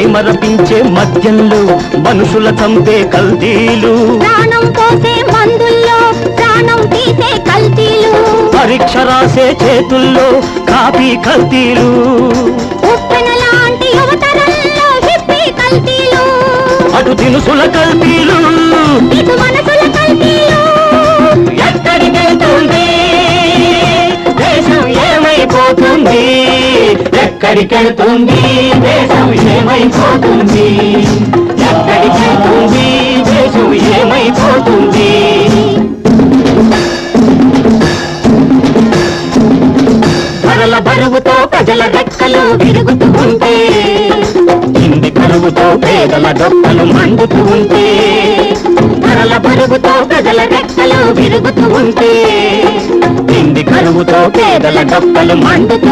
మైమరపించే మద్యంలో మనుషుల చంపే కల్తీలు, ప్రాణం పోసే మందుల్లో ప్రాణం తీసే కల్తీలు, పరీక్ష రాసే చేతుల్లో కాపీ కల్తీలు, ఉప్పెన లాంటి యువతరంలో హిప్పీ కల్తీలు, అటు దినుసుల కల్తీలు, ఇటు మనసుల కల్తీలు. ఎక్కడికెళ్తుంది దేశం ఏమైపోతుంది, ఎక్కడికెళ్తుంది దేశం ఏమైపోతుంది, ఎక్కడికెళ్తుంది దేశం ఏమైపోతుంది. ధరల బరువుతో ప్రజల రెక్కలు విరుగుతూ ఉంటే, ఇంది కరువుతో పేదల డొక్కలు మండుతూ ఉంటే, ధరల బరువుతో ప్రజల రెక్కలు విరుగుతూ ఉంటే, ఇంది కరువుతో పేదల డొక్కలు మండుతూ